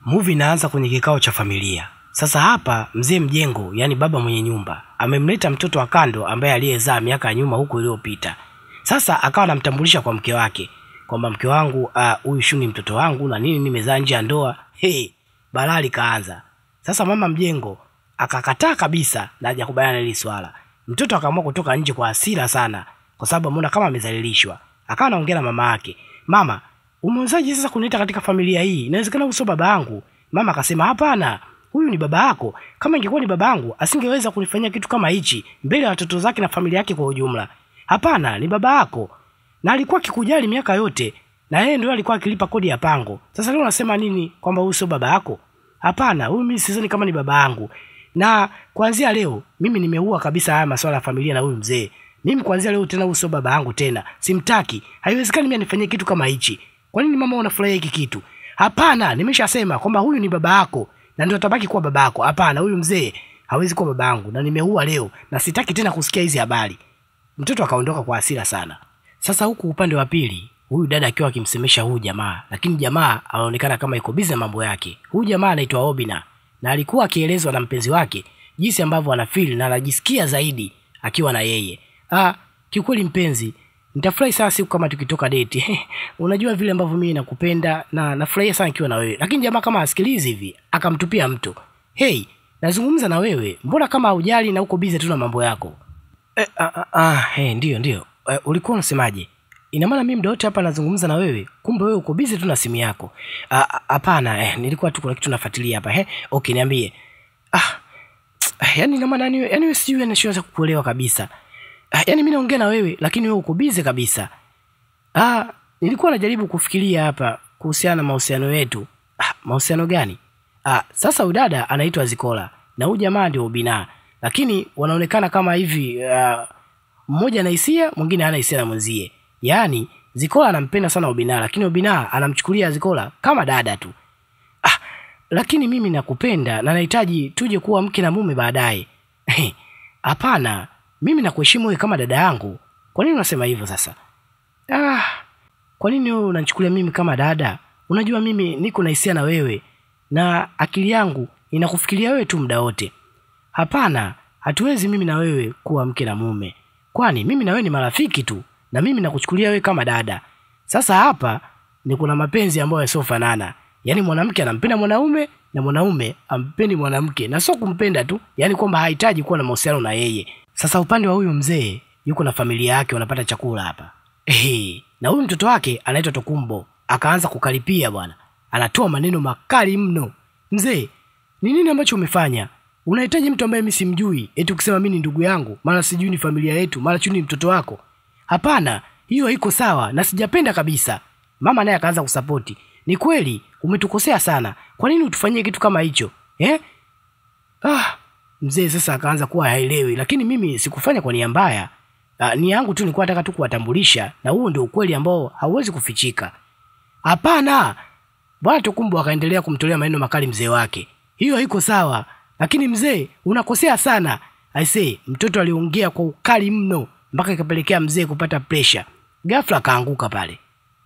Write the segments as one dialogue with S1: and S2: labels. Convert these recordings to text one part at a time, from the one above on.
S1: Movie inaanza kwenye kikao cha familia. Sasa hapa mzee Mjengo, yani baba mwenye nyumba, amemleta mtoto wa kando ambaye aliyezaa miaka ya nyuma huko iliyopita. Sasa akawa anamtambulisha kwa mke wake kwamba mke wangu huyu Shuni mtoto wangu na nini nimezaa nje ya ndoa. Balali kaanza. Sasa mama Mjengo akakataa kabisa na hajakubaliana hili swala. Mtoto akaamua kutoka nje kwa hasira sana kwa sababu ameona kama amezalilishwa. Akawa anaongea na mama yake. Mama, umewezaje sasa kunileta katika familia hii? Inawezekana huyu sio baba yangu. Mama akasema hapana, huyu ni baba yako. Kama ingekuwa ni baba yangu, asingeweza kunifanyia kitu kama hichi mbele ya watoto zake na familia yake kwa ujumla. Hapana, ni baba yako. Na alikuwa akikujali miaka yote. Na yeye ndio alikuwa akilipa kodi ya pango. Sasa leo unasema nini kwamba huyu sio baba yako? Hapana, huyu mimi sidhani kama ni baba yangu. Na kuanzia leo mimi nimeua kabisa haya masuala ya familia na huyu mzee. Mimi kuanzia leo tena huyu sio baba yangu tena. Simtaki. Haiwezekani mimi anifanyie kitu kama hichi. Kwa nini mama unafurahia hiki kitu? Hapana, nimeshasema kwamba huyu ni baba yako na ndio atabaki kuwa baba yako. Hapana, huyu mzee hawezi kuwa baba yangu na nimeua leo na sitaki tena kusikia hizi habari. Mtoto akaondoka kwa hasira sana. Sasa huku upande wa pili, huyu dada akiwa akimsemesha huyu jamaa, lakini jamaa anaonekana kama yuko busy na mambo yake. Huyu jamaa anaitwa Obina na alikuwa akielezwa na mpenzi wake jinsi ambavyo anafeel na anajisikia zaidi akiwa na yeye. Kiukweli mpenzi, nitafurahi sana siku kama tukitoka date. Unajua vile ambavyo mimi nakupenda na nafurahia sana nikiwa na wewe. Lakini jamaa kama asikilizi hivi, akamtupia mto. Nazungumza na wewe. Mbona kama hujali na uko busy tu na mambo yako? Ndio. Ulikuwa unasemaje? Ina maana mimi muda wote hapa nazungumza na wewe, kumbe wewe uko busy tu na simu yako. Hapana, nilikuwa tu kuna kitu nafuatilia hapa. Okay, niambie. Ina maana wewe sijui anashaweza kukuelewa kabisa. Mimi naongea na wewe lakini wewe uko busy kabisa. Nilikuwa najaribu kufikiria hapa kuhusiana na mahusiano yetu. Mahusiano gani? Sasa udada anaitwa Zikola na huyu jamaa ndio Obina. Lakini wanaonekana kama hivi mmoja ana hisia, mwingine hana hisia na mwenzie. Yaani Zikola anampenda sana Obina lakini Obina anamchukulia Zikola kama dada tu. Lakini mimi nakupenda na nahitaji tuje kuwa mke na mume baadaye. Hapana, mimi nakuheshimu wewe kama dada yangu. Kwa nini unasema hivyo sasa? Kwa nini wewe unanichukulia mimi kama dada? Unajua mimi niko na hisia na wewe na akili yangu inakufikiria wewe tu muda wote. Hapana, hatuwezi mimi na wewe kuwa mke na mume. Kwani mimi na wewe ni marafiki tu na mimi nakuchukulia wewe kama dada. Sasa hapa ni kuna mapenzi ambayo yasiofanana. Yaani mwanamke anampenda mwanaume na mwanaume ampendi mwanamke. Na sio kumpenda tu, yaani kwamba hahitaji kuwa na mahusiano na yeye. Sasa upande wa huyu mzee yuko na familia yake wanapata chakula hapa. Na huyu mtoto wake anaitwa Tokumbo. Akaanza kukaripia bwana. Anatoa maneno makali mno. Mzee, ni nini ambacho umefanya? Unahitaji mtu ambaye mimi simjui eti ukisema mimi ni ndugu yangu, mara sijui ni familia yetu, mara sijui ni mtoto wako. Hapana, hiyo haiko sawa na sijapenda kabisa. Mama naye akaanza kusapoti. Ni kweli umetukosea sana. Kwa nini utufanyie kitu kama hicho? Mzee sasa akaanza kuwa haelewi, lakini mimi sikufanya kwa nia mbaya. Nia yangu tu nilikuwa nataka tu kuwatambulisha na huo ndio ukweli ambao hauwezi kufichika. Hapana. Bwana Tokumbo akaendelea kumtolea maneno makali mzee wake. Hiyo haiko sawa. Lakini mzee unakosea sana. Mtoto aliongea kwa ukali mno mpaka ikapelekea mzee kupata pressure. Ghafla kaanguka pale.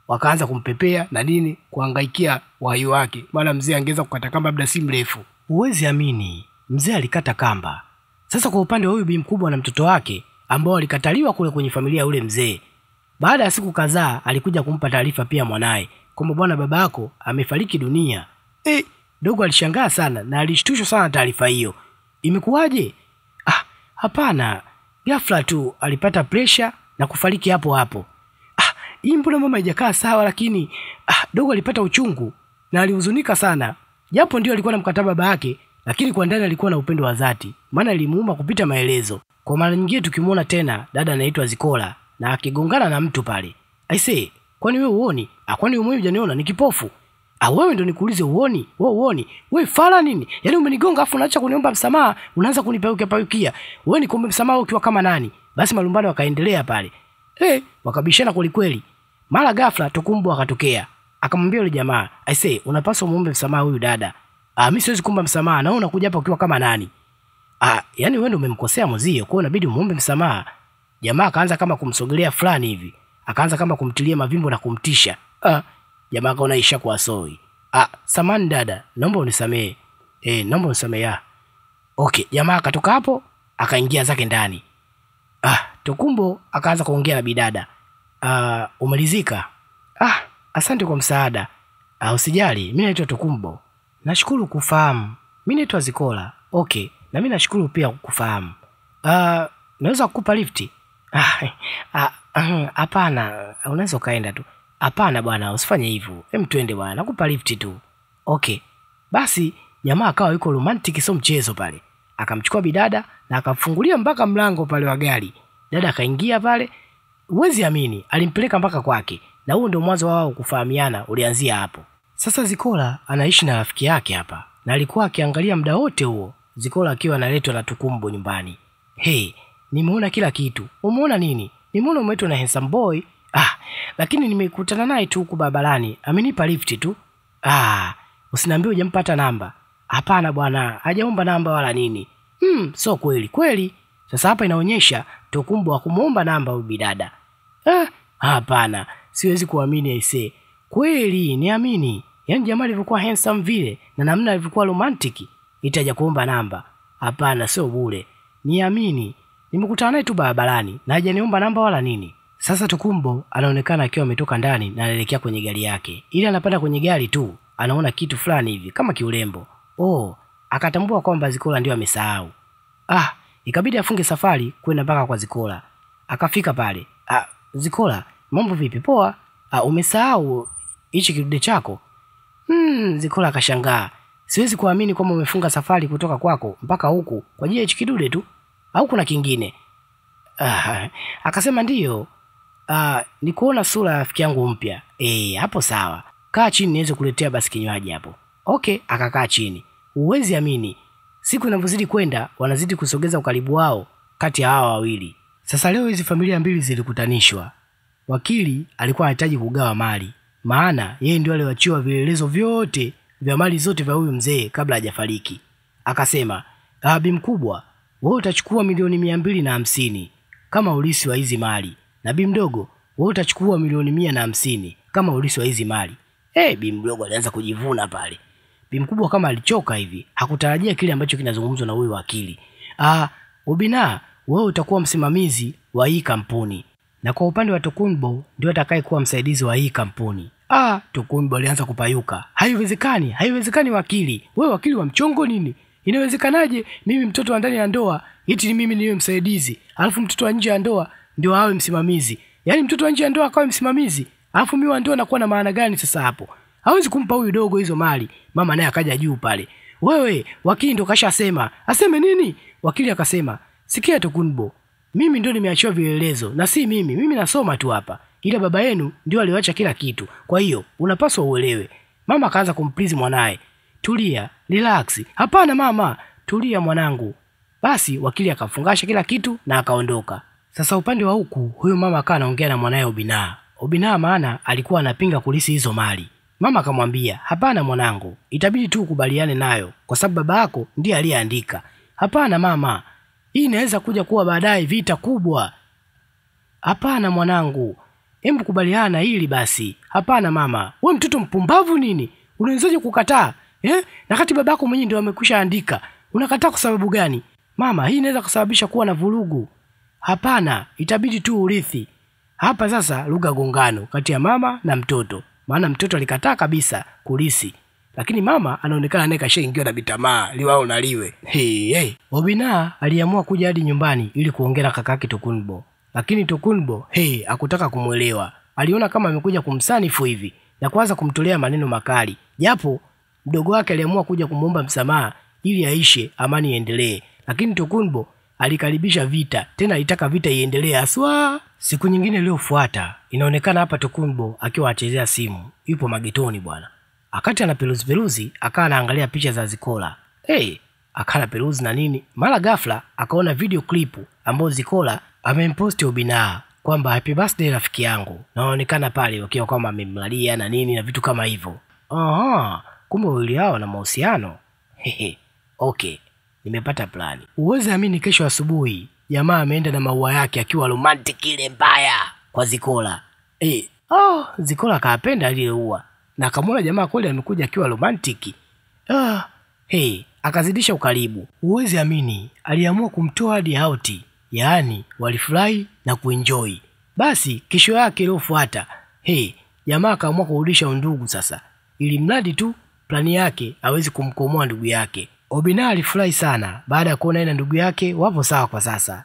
S1: Wakaanza kumpepea na nini kuhangaikia uhai wake. Maana mzee angeza kukata kamba muda si mrefu. Huwezi amini, mzee alikata kamba. Sasa kwa upande wa huyu bi mkubwa na mtoto wake ambao alikataliwa kule kwenye familia yule mzee. Baada ya siku kadhaa alikuja kumpa taarifa pia mwanae kwamba bwana babako amefariki dunia. Dogo alishangaa sana na alishtushwa sana taarifa hiyo. Imekuwaje? Hapana. Ghafla tu alipata pressure na kufariki hapo hapo. Hii mbona mama haijakaa sawa lakini dogo alipata uchungu na alihuzunika sana. Japo ndio alikuwa na mkataba baba yake, lakini kwa ndani alikuwa na upendo wa dhati. Maana ilimuuma kupita maelezo. Kwa mara nyingine tukimuona tena dada anaitwa Zikola na akigongana na mtu pale. Kwani wewe uoni? Kwani wewe hujaniona ni kipofu? Wewe ndio nikuulize uoni? Wewe uoni? Wewe fala nini? Yaani umenigonga afu unaacha kuniomba msamaha, unaanza kunipaukia. Wewe nikombe msamaha ukiwa kama nani? Basi malumbano wakaendelea pale. Wakabishana kweli kweli. Mara ghafla Tokumbo akatokea. Akamwambia yule jamaa, unapaswa muombe msamaha huyu dada. Mimi siwezi kuomba msamaha na wewe unakuja hapa ukiwa kama nani? Yaani wewe ndio umemkosea mzee, kwa hiyo inabidi muombe msamaha. Jamaa akaanza kama kumsogelea fulani hivi. Akaanza kama kumtilia mavimbo na kumtisha. Jamaa kaona isha kwa soi. Samahani dada, naomba unisamehe. Naomba unisamehe ya. Okay, jamaa akatoka hapo, akaingia zake ndani. Tokumbo akaanza kuongea na bidada. Umalizika? Asante kwa msaada. Usijali, mimi naitwa Tokumbo. Nashukuru kufahamu. Mimi naitwa Zikola. Okay, na mimi nashukuru pia kukufahamu. Naweza kukupa lifti? Hapana, unaweza kaenda tu. Hapana bwana, usifanye hivyo. Twende bwana, nakupa lifti tu. Okay. Basi jamaa akawa yuko romantic, sio mchezo pale. Akamchukua bidada na akamfungulia mpaka mlango pale wa gari. Dada akaingia pale. Huwezi amini, alimpeleka mpaka kwake. Na huo ndio mwanzo wao kufahamiana ulianzia hapo. Sasa Zikola anaishi na rafiki yake hapa. Na alikuwa akiangalia muda wote huo Zikola akiwa analetwa na Tokumbo nyumbani. Nimeona kila kitu. Umeona nini? Nimeona umeitwa na handsome boy. Lakini nimekutana naye tu huko barabarani. Amenipa lift tu. Usiniambie hujampata namba. Hapana bwana, hajaomba namba wala nini. So kweli. Sasa hapa inaonyesha Tokumbo hakumuomba namba huyu bidada. Hapana, siwezi kuamini aisee. Kweli, niamini. Yaani jamaa alivyokuwa handsome vile na namna alivyokuwa romantic, itaja kuomba namba. Hapana, sio bure. Niamini. Nimekutana naye tu barabarani na hajaniomba namba wala nini. Sasa Tokumbo anaonekana akiwa ametoka ndani na anaelekea kwenye gari yake. Ili anapanda kwenye gari tu, anaona kitu fulani hivi kama kiurembo. Akatambua kwamba Zikola ndio amesahau. Ikabidi afunge safari kwenda mpaka kwa Zikola. Akafika pale. Zikola, mambo vipi? Poa. Umesahau hichi kidude chako? Zikola akashangaa. Siwezi kuamini kwamba umefunga safari kutoka kwako mpaka huku kwa ajili ya hichi kidude tu. Au kuna kingine? Akasema ndiyo. Ni kuona sura ya rafiki yangu mpya. Hapo sawa. Kaa chini niweze kuletea basi kinywaji hapo. Okay, akakaa chini. Huwezi amini. Siku inavyozidi kwenda, wanazidi kusogeza ukaribu wao kati ya hawa wawili. Sasa leo hizi familia mbili zilikutanishwa. Wakili alikuwa anahitaji kugawa mali. Maana yeye ndio aliwachiwa vielelezo vyote vya mali zote vya huyu mzee kabla hajafariki. Akasema, "Bi mkubwa, wewe utachukua milioni 250 kama ulisi wa hizi mali. Na bi mdogo, wewe utachukua milioni 150 kama ulisi wa hizi mali." Bi mdogo alianza kujivuna pale. Bi mkubwa kama alichoka hivi, hakutarajia kile ambacho kinazungumzwa na huyu wakili. Obina, wewe utakuwa msimamizi wa hii kampuni. Na kwa upande wa Tokumbo ndio atakaye kuwa msaidizi wa hii kampuni. Tokumbo alianza kupayuka. Haiwezekani wakili. Wewe wakili wa mchongo nini? Inawezekanaje mimi mtoto wa ndani ya ndoa eti ni mimi niwe msaidizi, alafu mtoto wa nje ya ndoa ndio awe msimamizi? Yaani mtoto wa nje ya ndoa akawe msimamizi, alafu mimi wa ndoa nakuwa na maana gani sasa hapo? Hawezi kumpa huyu dogo hizo mali. Mama naye akaja juu pale. Wewe, wakili ndo kashasema. Aseme nini? Wakili akasema, "Sikia Tokumbo, mimi ndio nimeachiwa vielelezo na si mimi. Mimi nasoma tu hapa. Ila baba yenu ndio aliacha kila kitu. Kwa hiyo unapaswa uelewe." Mama akaanza kumplizi mwanae. "Tulia, relax." "Hapana mama, tulia mwanangu." Basi wakili akafungasha kila kitu na akaondoka. Sasa upande wa huku, huyo mama akawa anaongea na mwanae Obina maana alikuwa anapinga kulisi hizo mali. Mama akamwambia, "Hapana mwanangu, itabidi tu ukubaliane nayo kwa sababu baba yako ndiye aliyeandika." "Hapana mama, hii inaweza kuja kuwa baadaye vita kubwa." "Hapana mwanangu, hebu kubaliana hili basi." "Hapana mama, wewe mtoto mpumbavu nini? Unawezaje kukataa? Na kati babako mwenyewe ndio amekwisha andika. Unakataa kwa sababu gani?" "Mama, hii inaweza kusababisha kuwa na vurugu." "Hapana, itabidi tu urithi." Hapa sasa lugha gongano kati ya mama na mtoto. Maana mtoto alikataa kabisa kulisi. Lakini mama anaonekana naye kashaingiwa na bitamaa liwao na liwe. Obina aliamua kuja hadi nyumbani ili kuongea na kakake Tokumbo. Lakini Tokumbo hakutaka kumuelewa. Aliona kama amekuja kumsanifu hivi na kuanza kumtolea maneno makali. Japo mdogo wake aliamua kuja kumuomba msamaha ili aishe amani iendelee. Lakini Tokumbo alikaribisha vita, tena alitaka vita iendelee aswa. Siku nyingine iliyofuata, inaonekana hapa Tokumbo akiwa achezea simu, yupo magetoni bwana. Akati anaperuzi akawa anaangalia picha za Zikola. Akana peruzi na nini, mara ghafla akaona video clip ambayo Zikola amemposti Obina kwamba happy birthday rafiki yangu. Naonekana pale wakiwa kama amemlalia na nini na vitu kama hivyo. Kumbe wawili hao na mahusiano. Okay, nimepata plani. Uweze amini kesho asubuhi jamaa ameenda na maua yake akiwa romantic ile mbaya kwa Zikola. Zikola kaapenda ile ua na akamwona jamaa kweli amekuja akiwa romantic. Akazidisha ukaribu. Uwezi amini, aliamua kumtoa hadi out. Yaani walifurahi na kuenjoy. Basi kesho yake iliyofuata, jamaa akaamua kurudisha undugu sasa. Ili mradi tu plani yake hawezi kumkomoa ndugu yake. Obina alifurahi sana baada ya kuona yeye na ndugu yake wapo sawa kwa sasa.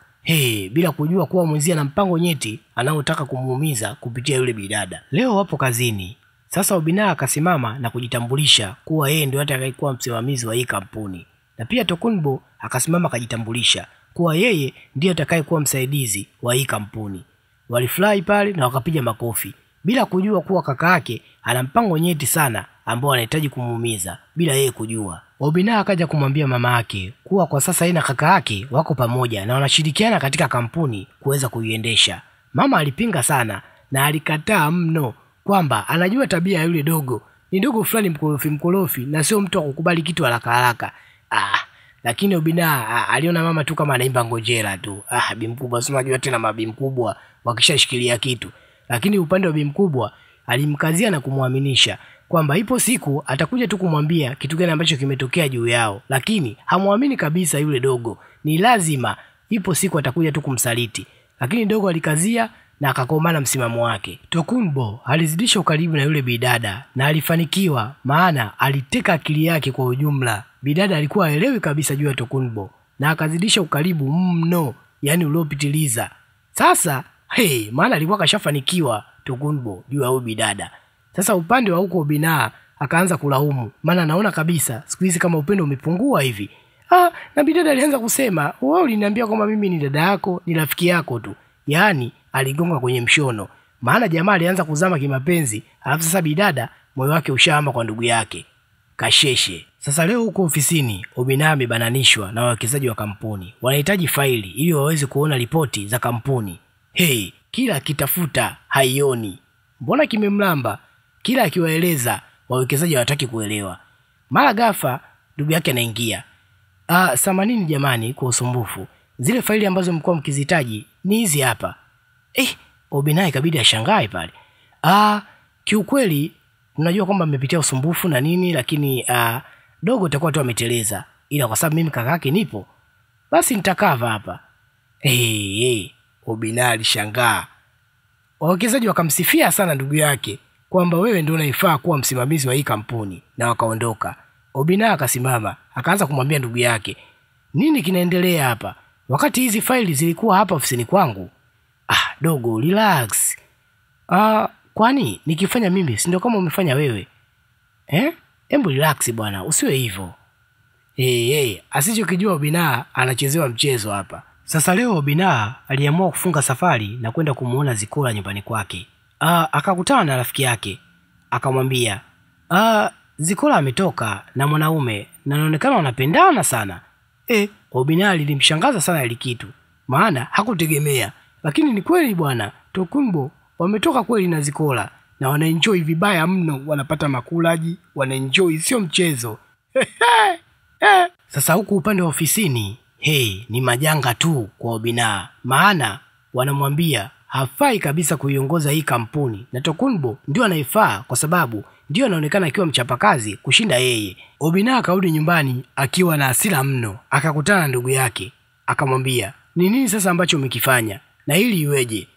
S1: Bila kujua kuwa mwenzie ana mpango nyeti anaotaka kumuumiza kupitia yule bidada. Leo wapo kazini. Sasa Obina akasimama na kujitambulisha kuwa yeye ndio atakayekuwa msimamizi wa hii kampuni. Na pia Tokunbo akasimama akajitambulisha kuwa yeye ndiye atakayekuwa msaidizi wa hii kampuni. Walifurahi pale na wakapiga makofi bila kujua kuwa kaka yake ana mpango nyeti sana ambao anahitaji kumuumiza bila yeye kujua. Obina akaja kumwambia mama yake kuwa kwa sasa yeye na kaka yake wako pamoja na wanashirikiana katika kampuni kuweza kuiendesha. Mama alipinga sana na alikataa mno kwamba anajua tabia ya yule dogo. Ni dogo fulani mkorofi na sio mtu wa kukubali kitu haraka. Lakini Obina aliona mama tu kama anaimba ngojera tu. Bi mkubwa si unajua tena mabi mkubwa wakishashikilia kitu. Lakini upande wa bi mkubwa alimkazia na kumuaminisha kwamba ipo siku atakuja tu kumwambia kitu gani ambacho kimetokea juu yao. Lakini hamuamini kabisa yule dogo. Ni lazima ipo siku atakuja tu kumsaliti. Lakini dogo alikazia na akakomana msimamo wake. Tokunbo alizidisha ukaribu na yule bidada na alifanikiwa, maana aliteka akili yake kwa ujumla. Bidada alikuwa haelewi kabisa juu ya Tokunbo na akazidisha ukaribu mno, yani uliopitiliza. Sasa maana alikuwa kashafanikiwa Tokunbo juu ya huyo bidada. Sasa upande wa huko Obina akaanza kulaumu, maana anaona kabisa siku hizi kama upendo umepungua hivi. Na bidada alianza kusema, "Wewe uliniambia kwamba mimi ni dada yako, ni rafiki yako tu." Yaani aligonga kwenye mshono. Maana jamaa alianza kuzama kimapenzi, alafu sasa bidada moyo wake ushahama kwa ndugu yake. Kasheshe. Sasa leo huko ofisini Obina amebananishwa na wawekezaji wa kampuni. Wanahitaji faili ili waweze kuona ripoti za kampuni. Kila kitafuta haioni. Mbona kimemlamba? Kila akiwaeleza wawekezaji hawataki kuelewa. Mara ghafla ndugu yake anaingia. Samanini jamani kwa usumbufu. Zile faili ambazo mlikuwa mkizihitaji ni hizi hapa. Obina ikabidi ashangae pale. Kiukweli tunajua kwamba mmepitia usumbufu na nini, lakini dogo itakuwa tu ameteleza. Ila kwa sababu mimi kaka yake nipo, basi nitakava hapa. Obina alishangaa. Wawekezaji wakamsifia sana ndugu yake kwamba wewe ndio unaifaa kuwa msimamizi wa hii kampuni, na wakaondoka. Obina akasimama, akaanza kumwambia ndugu yake, "Nini kinaendelea hapa? Wakati hizi faili zilikuwa hapa ofisini kwangu." Dogo relax. Kwani nikifanya mimi si ndio kama umefanya wewe? Hebu relax bwana, usiwe hivyo. Asichokijua Obina anachezewa mchezo hapa. Sasa leo Obina aliamua kufunga safari na kwenda kumuona Zikola nyumbani kwake. Akakutana na rafiki yake. Akamwambia, Zikola ametoka na mwanaume na anaonekana wanapendana sana. Obina lilimshangaza sana ile kitu, maana hakutegemea. Lakini ni kweli bwana, Tokunbo wametoka kweli na Zikola na wanaenjoy vibaya mno, wanapata makulaji, wanaenjoy sio mchezo. Sasa huku upande wa ofisini, ni majanga tu kwa Obina, maana wanamwambia hafai kabisa kuiongoza hii kampuni na Tokunbo ndio anaifaa kwa sababu ndio anaonekana akiwa mchapakazi kushinda yeye. Obina akarudi nyumbani akiwa na hasira mno, akakutana na ndugu yake, akamwambia, "Ni nini sasa ambacho umekifanya? Na hili iweje?"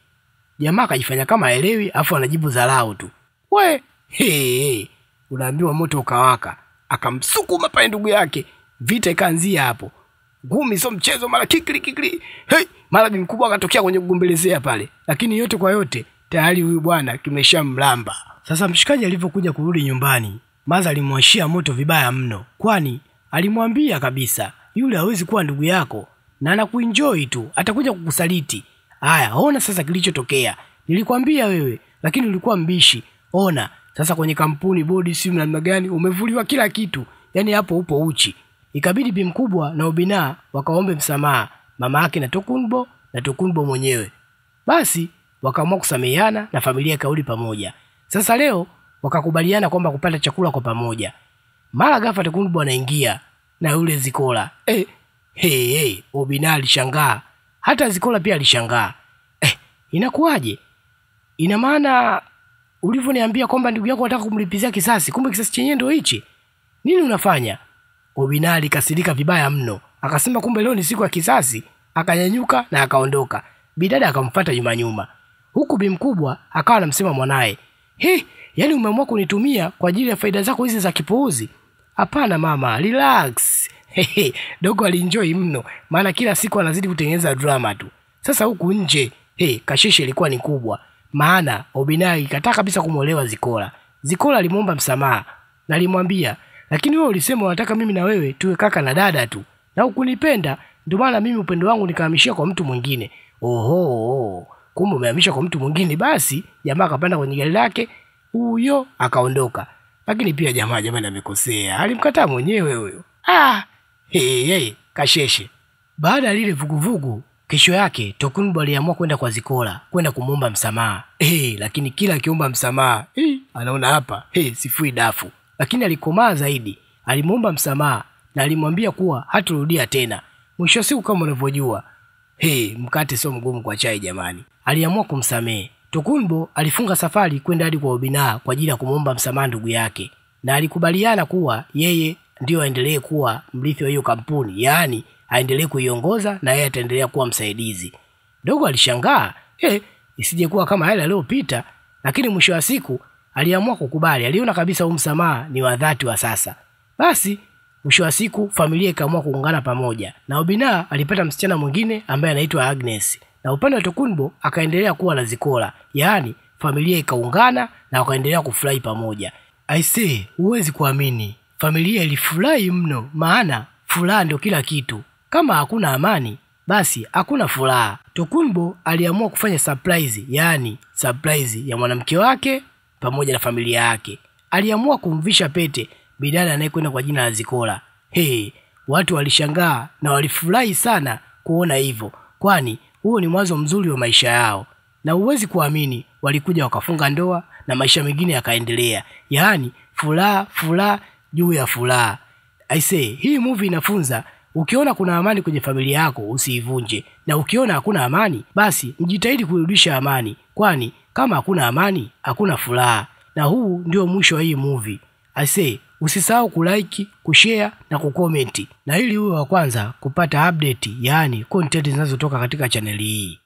S1: Jamaa akajifanya kama haelewi, afu anajibu dharau tu. Unaambiwa moto ukawaka. Akamsukuma pale ndugu yake. Vita ikaanzia hapo. Ngumi sio mchezo, mara kikli. Mara bi mkubwa akatokea kwenye kugombelezea pale. Lakini yote kwa yote tayari huyu bwana kimeshamlamba. Sasa mshikaji alipokuja kurudi nyumbani, Maza alimwashia moto vibaya mno. Kwani alimwambia kabisa, yule hawezi kuwa ndugu yako na anakuenjoy tu, atakuja kukusaliti. Ona sasa kilichotokea. Nilikwambia wewe, lakini ulikuwa mbishi. Ona, sasa kwenye kampuni bodi simu namna gani umevuliwa kila kitu. Yaani hapo upo uchi. Ikabidi bi mkubwa na Obina wakaombe msamaha, mama yake na Tokunbo mwenyewe. Basi wakaamua kusameheana na familia ikauli pamoja. Sasa leo wakakubaliana kwamba kupata chakula kwa pamoja. Mara ghafla Tokunbo anaingia na yule Zikola. Obina alishangaa. Hata Zikola pia alishangaa. Inakuwaje? Ina maana ulivyoniambia kwamba ndugu yako anataka kumlipizia kisasi, kumbe kisasi chenyewe ndio hichi. Nini unafanya? Obinna alikasirika vibaya mno. Akasema kumbe leo ni siku ya kisasi, akanyanyuka na akaondoka. Bidada akamfuata nyuma. Huku bi mkubwa akawa anamsema mwanae, yaani umeamua kunitumia kwa ajili ya faida zako hizi za kipuuzi? Hapana mama, relax. Dogo alienjoy mno, maana kila siku anazidi kutengeneza drama tu. Sasa huku nje, kasheshe ilikuwa ni kubwa. Maana Obinna alikataa kabisa kumuolewa Zikola. Zikola alimuomba msamaha na alimwambia, lakini wewe ulisema unataka mimi na wewe tuwe kaka na dada tu. Na hukunipenda, ndio maana mimi upendo wangu nikahamishia kwa mtu mwingine. Oho, kumbe umehamishia kwa mtu mwingine. Basi jamaa akapanda kwenye gari lake, huyo akaondoka. Lakini pia jamani amekosea. Alimkataa mwenyewe huyo. Kasheshe. Baada ya lile vuguvugu, kesho yake Tokunbo aliamua kwenda kwa Zikola, kwenda kumuomba msamaha. Lakini kila akiomba msamaha, anaona hapa, sifui dafu. Lakini alikomaa zaidi, alimuomba msamaha na alimwambia kuwa hatarudia tena. Mwisho siku kama unavyojua, mkate sio mgumu kwa chai jamani. Aliamua kumsamehe. Tokunbo alifunga safari kwenda hadi kwa Obinna kwa ajili ya kumuomba msamaha ndugu yake. Na alikubaliana kuwa yeye ndio aendelee kuwa mrithi wa hiyo kampuni, yaani aendelee kuiongoza na yeye ataendelea kuwa msaidizi. Dogo alishangaa, isije kuwa kama yale aliyopita, lakini mwisho wa siku aliamua kukubali. Aliona kabisa huu msamaha ni wa dhati wa sasa. Basi mwisho wa siku familia ikaamua kuungana pamoja. Na Obinna alipata msichana mwingine ambaye anaitwa Agnes. Na upande wa Tokunbo akaendelea kuwa na Zikola. Yaani familia ikaungana na wakaendelea kufurahi pamoja. Huwezi kuamini. Familia ilifurahi mno, maana furaha ndio kila kitu. Kama hakuna amani, basi hakuna furaha. Tokunbo aliamua kufanya surprise, yaani surprise ya mwanamke wake pamoja na familia yake. Aliamua kumvisha pete bidada anayekwenda kwa jina la Zikola. Watu walishangaa na walifurahi sana kuona hivyo, kwani huo ni mwanzo mzuri wa maisha yao. Na huwezi kuamini, walikuja wakafunga ndoa na maisha mengine yakaendelea. Yaani furaha juu ya furaha. Hii movie inafunza, ukiona kuna amani kwenye familia yako usiivunje, na ukiona hakuna amani basi mjitahidi kurudisha amani, kwani kama hakuna amani hakuna furaha. Na huu ndio mwisho wa hii movie. Usisahau kulike, kushare na kucomment, na ili uwe wa kwanza kupata update, yaani content zinazotoka katika channel hii.